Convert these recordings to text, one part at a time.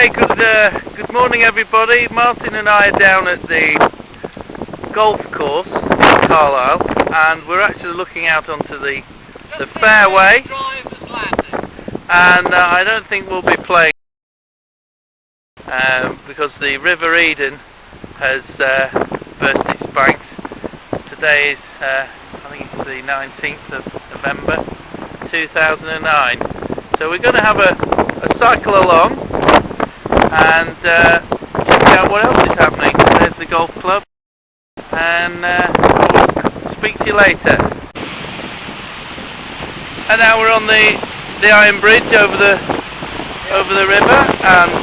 Okay, good morning everybody. Martin and I are down at the golf course in Carlisle, and we're actually looking out onto the fairway, and I don't think we'll be playing because the River Eden has burst its banks. Today is I think it's the 19th of November 2009, so we're going to have a cycle along and check out what else is happening. There's the golf club, and we'll speak to you later. And now we're on the iron bridge over the river, and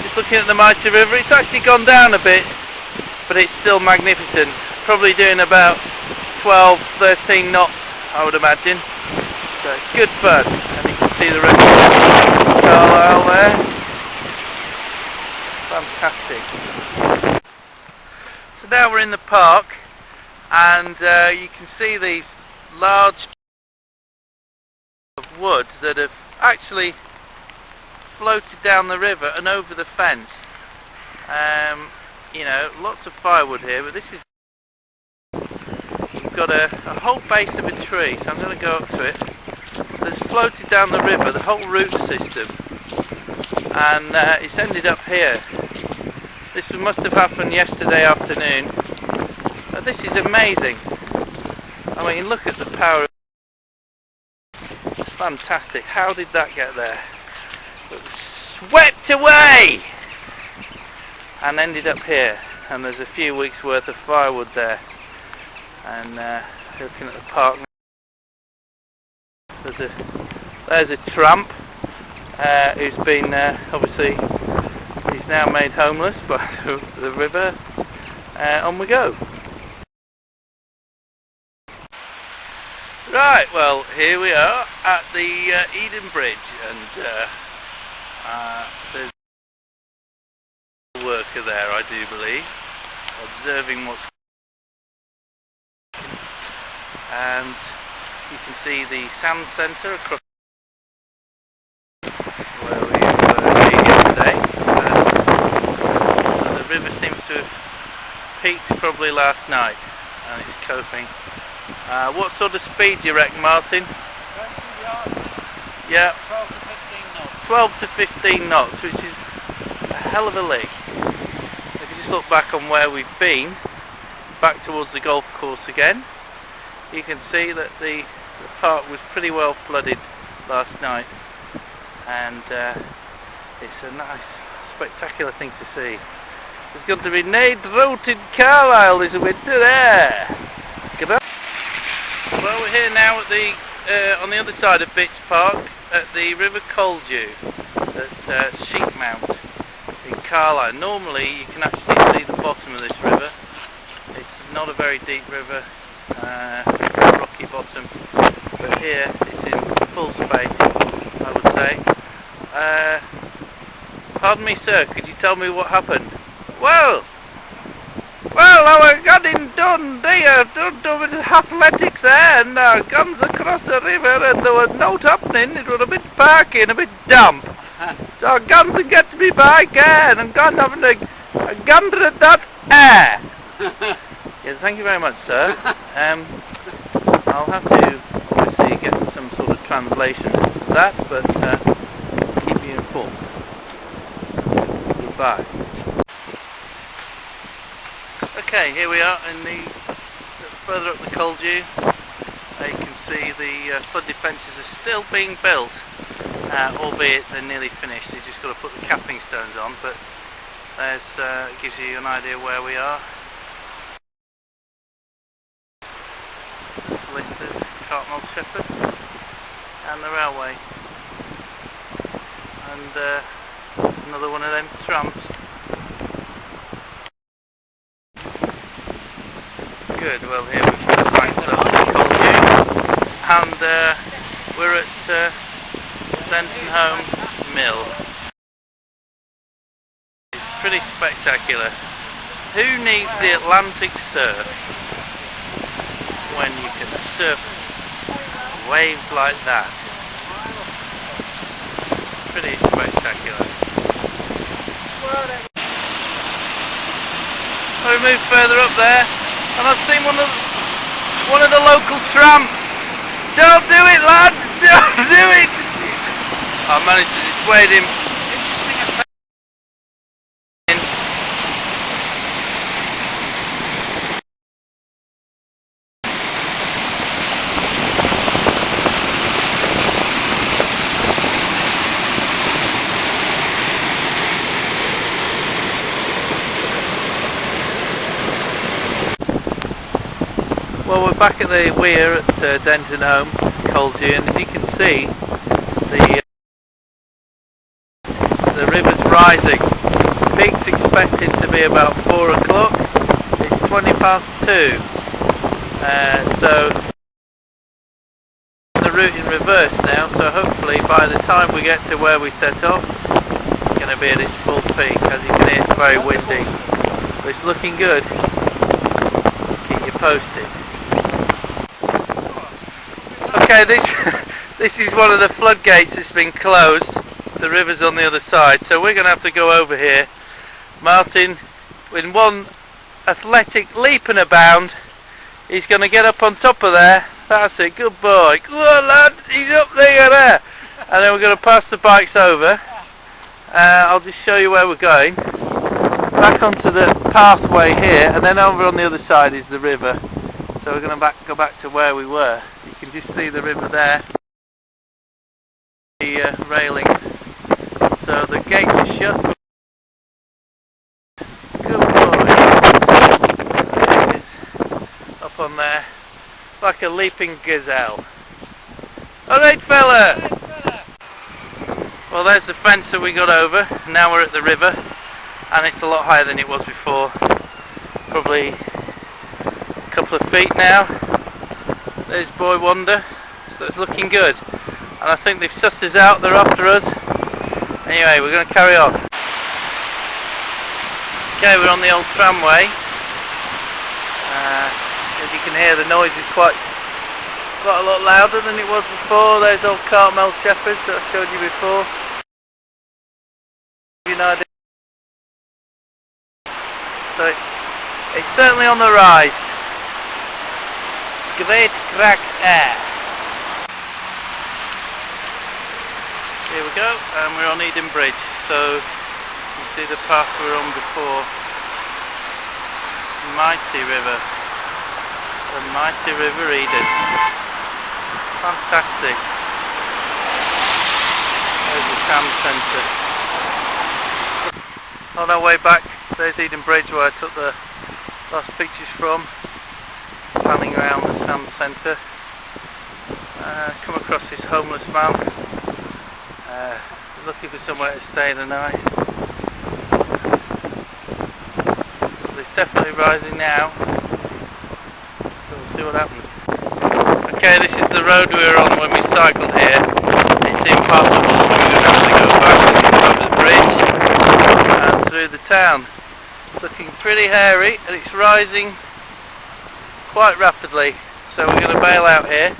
just looking at the mighty river. It's actually gone down a bit, but it's still magnificent. Probably doing about 12-13 knots, I would imagine. So it's good fun, and you can see the rest of Carlisle there. Fantastic. So now we're in the park, and you can see these large of wood that have actually floated down the river and over the fence. You know, lots of firewood here, but this is, you've got a whole base of a tree, so I'm going to go up to it. That's floated down the river, the whole root system, and it's ended up here. This must have happened yesterday afternoon. This is amazing. I mean, look at the power. It's fantastic. How did that get there? It was swept away and ended up here, and there's a few weeks worth of firewood there. And looking at the park, there's a tramp who's been obviously, he's now made homeless by the river. On we go. Right, well, here we are at the Eden Bridge, and there's a worker there, I do believe, observing what's, and you can see the sand centre across where we were yesterday. The river seems to have peaked probably last night, and it's coping. What sort of speed do you reckon, Martin? 20 yards. Yeah. 12 to 15 knots. 12 to 15 knots, which is a hell of a leap. If you just look back on where we've been, back towards the golf course again, you can see that the park was pretty well flooded last night, and it's a nice, spectacular thing to see. There's going to be no drought in Carlisle this winter there. Well, we're here now at the on the other side of Bits Park at the River Caldew at Sheep Mount in Carlisle. Normally you can actually see the bottom of this river. It's not a very deep river, rocky bottom, but here it's in full spate, I would say. Pardon me, sir, could you tell me what happened? Well, I was getting done there, doing athletics there, and guns across the river, and there was no happening. It was a bit parky and a bit damp. So guns and gets me by again, and gone having a gander at that air. Yes, thank you very much, sir. I'll have to obviously get some sort of translation of that, but keep you informed. Goodbye. Okay, here we are in the further up the Caldew. You can see the flood defences are still being built, albeit they're nearly finished. You've just got to put the capping stones on, but there's gives you an idea where we are. The solicitors, Carlisle Shepherd, and the railway, and another one of them tramps. Good, well here we've got the sign stuff at Caldew, and we're at Denton Home Mill. It's pretty spectacular. Who needs the Atlantic surf when you can surf waves like that? Pretty spectacular. We moved further up there, and I've seen one of the local tramps. Don't do it, lad! Don't do it! I managed to dissuade him. Well, we're back at the weir at Denton Home, Caldew, and as you can see, the river's rising. Peak's expected to be about 4 o'clock. It's 20 past 2. So the route in reverse now. So hopefully by the time we get to where we set off, it's going to be at its full peak. As you can hear, it's very windy, but it's looking good. Keep you posted. Okay, this is one of the floodgates that's been closed. The river's on the other side, so we're going to have to go over here. Martyn, with one athletic leap and a bound, he's going to get up on top of there. That's it, good boy. Go on, lad, he's up there. And then we're going to pass the bikes over. I'll just show you where we're going. Back onto the pathway here, and then over on the other side is the river. So we're going to go back to where we were. You can just see the river there. The railings. So the gates are shut. Good boy. There it is. Up on there. Like a leaping gazelle. Alright fella! Well, there's the fence that we got over. Now we're at the river. And it's a lot higher than it was before. Probably a couple of feet now. There's Boy Wonder. So it's looking good. And I think they've sussed us out, they're after us. Anyway, we're going to carry on. Okay, we're on the old tramway. As you can hear, the noise is quite a lot louder than it was before. There's old Carlisle shepherds that I showed you before. So it's certainly on the rise. Great cracked air. Here we go, and we're on Eden Bridge. So you see the path we were on before. Mighty river. The mighty river Eden. Fantastic. There's the town centre. On our way back, there's Eden Bridge where I took the last pictures from. Panning around the town centre. Come across this homeless man. Looking for somewhere to stay the night. Well, it's definitely rising now. So we'll see what happens. Okay, this is the road we were on when we cycled here. It's impossible, so we're going to have to go back over the bridge and through the town. It's looking pretty hairy and it's rising quite rapidly. So we're going to bail out here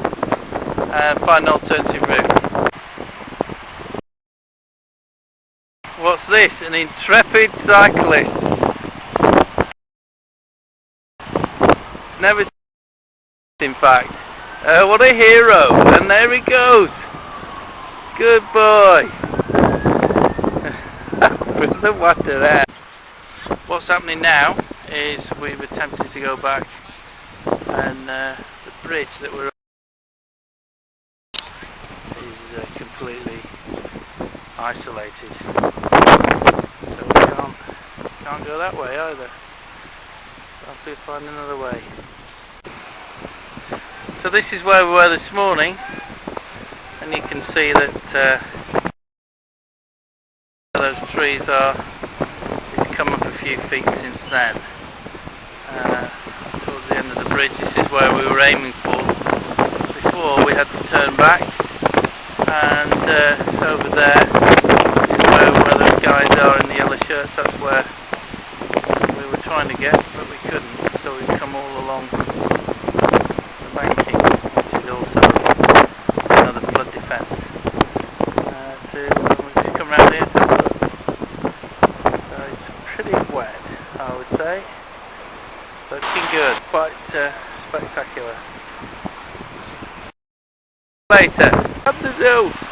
and find an alternative route. What's this? An intrepid cyclist. Never seen, in fact. What a hero! And there he goes. Good boy. With the water there. What's happening now is we've attempted to go back, and the bridge that we're on is completely isolated. So we can't go that way either. I'll have to find another way. So this is where we were this morning, and you can see that those trees are, it's come up a few feet since then. Towards the end of the bridge, this is where we were aiming for. Before we had to turn back, and over there is where those guys are in the yellow shirts. That's where we were trying to get, but we couldn't, so we've come all along the banking, which is also another flood defence. We've just come round here to look. So I would say. Looking good, quite spectacular. Later, at the zoo.